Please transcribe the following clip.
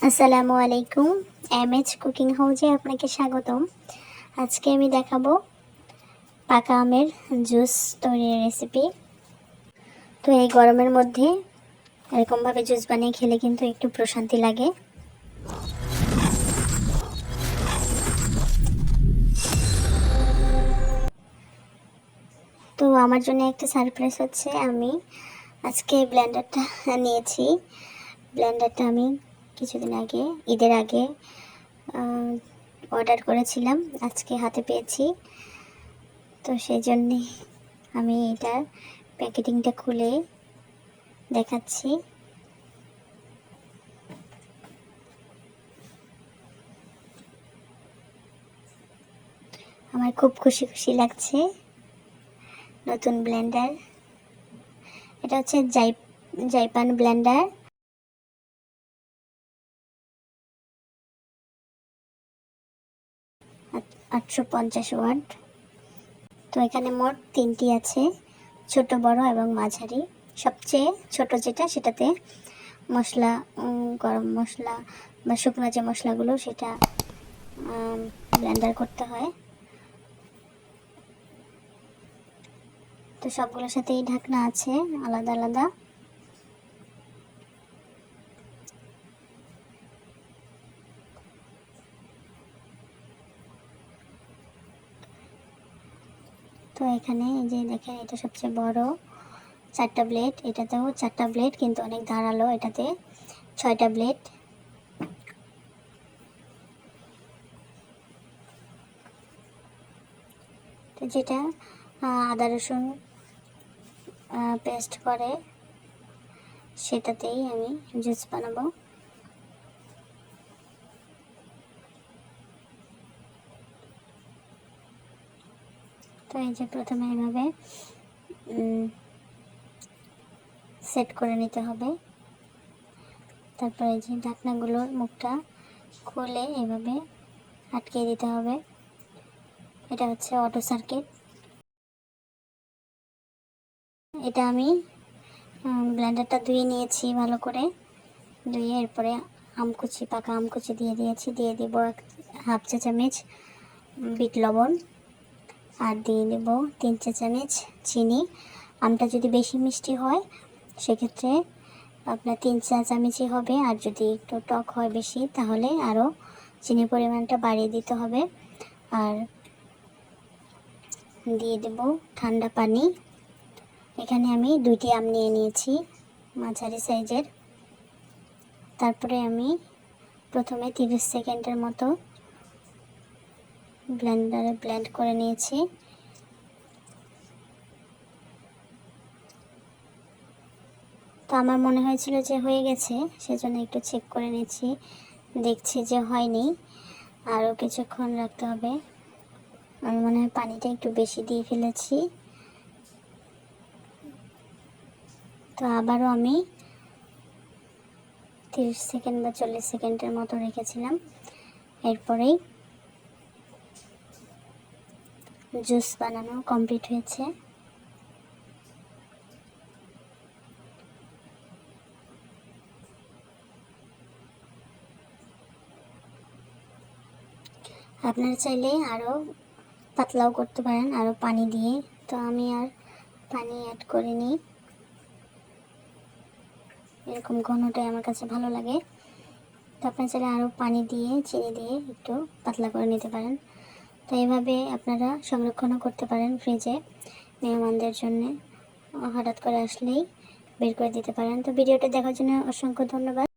আসসালামু আলাইকুম। MAh cooking হাউসে আপনাকে স্বাগতম। আজকে আমি দেখাবো পাকা আমের জুস তৈরির রেসিপি। তো এই গরমের মধ্যে এরকমভাবে জুস বানিয়ে খেলে কিন্তু একটু প্রশান্তি লাগে। তো আমার জন্য একটা সারপ্রাইজ হচ্ছে, আমি আজকে ব্লেন্ডারটা নিয়েছি। ব্লেন্ডারটা আমি কিছুদিন আগে, ঈদের আগে অর্ডার করেছিলাম, আজকে হাতে পেয়েছি। তো সেই জন্যে আমি এটার প্যাকেটিংটা খুলে দেখাচ্ছি। আমার খুব খুশি খুশি লাগছে। নতুন ব্লেন্ডার, এটা হচ্ছে জাইপান ব্লেন্ডার। আটশো 50 ওয়াট। তো এখানে মোট 3টি আছে, ছোট, বড় এবং মাঝারি। সবচেয়ে ছোট যেটা, সেটাতে মশলা, গরম মশলা বা শুকনো যে মশলাগুলো, সেটা ব্লেন্ডার করতে হয়। তো সবগুলোর সাথেই ঢাকনা আছে আলাদা আলাদা। তো এখানে এই যে দেখেন, এটা সবচেয়ে বড়, 4টা ব্লেড। এটাতেও 4টা ব্লেড, কিন্তু অনেক ধারালো। এটাতে 6টা ব্লেড। তো যেটা আদা রসুন পেস্ট করে, সেটাতেই আমি জুস বানাবো। তো এই যে প্রথমে এভাবে সেট করে নিতে হবে। তারপরে এই যে ঢাকনাগুলোর মুখটা খুলে এভাবে আটকে দিতে হবে। এটা হচ্ছে অটো সার্কিট। এটা আমি ব্লেন্ডারটা ধুয়ে নিয়েছি ভালো করে। ধুয়ে এরপরে আমকুচি, পাকা আমকুচি দিয়ে দিয়েছি। দিয়ে দিব 1/2 চা চামচ বিট লবণ, আর দিয়ে দেব 3 চা চামচ চিনি। আমটা যদি বেশি মিষ্টি হয় সেক্ষেত্রে আপনার 3 চা চামচই হবে, আর যদি একটু টক হয় বেশি, তাহলে আরও চিনির পরিমাণটা বাড়িয়ে দিতে হবে। আর দিয়ে দেব ঠান্ডা পানি। এখানে আমি 2টি আম নিয়ে নিয়েছি, মাঝারি সাইজের। তারপরে আমি প্রথমে 30 সেকেন্ডের মতো ব্লেন্ডারে ব্লেন্ড করে নিয়েছি। তো আমার মনে হয়েছিল যে হয়ে গেছে, সেজন্য একটু চেক করে নিয়েছি। দেখছি যে হয়নি, আরও কিছুক্ষণ রাখতে হবে। আমি মনে হয় পানিটা একটু বেশি দিয়ে ফেলেছি। তো আবারও আমি 30 সেকেন্ড বা 40 সেকেন্ডের মতো রেখেছিলাম। এরপরেই জুস বানানো কমপ্লিট হয়েছে। আপনারা চাইলে আরও পাতলাও করতে পারেন, আরও পানি দিয়ে। তো আমি আর পানি অ্যাড করিনি, এরকম ঘনটাই আমার কাছে ভালো লাগে। তো আপনারা চাইলে আরও পানি দিয়ে, চিনি দিয়ে একটু পাতলা করে নিতে পারেন। তো এইভাবে আপনারা সংরক্ষণও করতে পারেন ফ্রিজে, মেহমানদের জন্য হঠাৎ করে আসলেই বের করে দিতে পারেন। তো ভিডিওটা দেখার জন্য অসংখ্য ধন্যবাদ।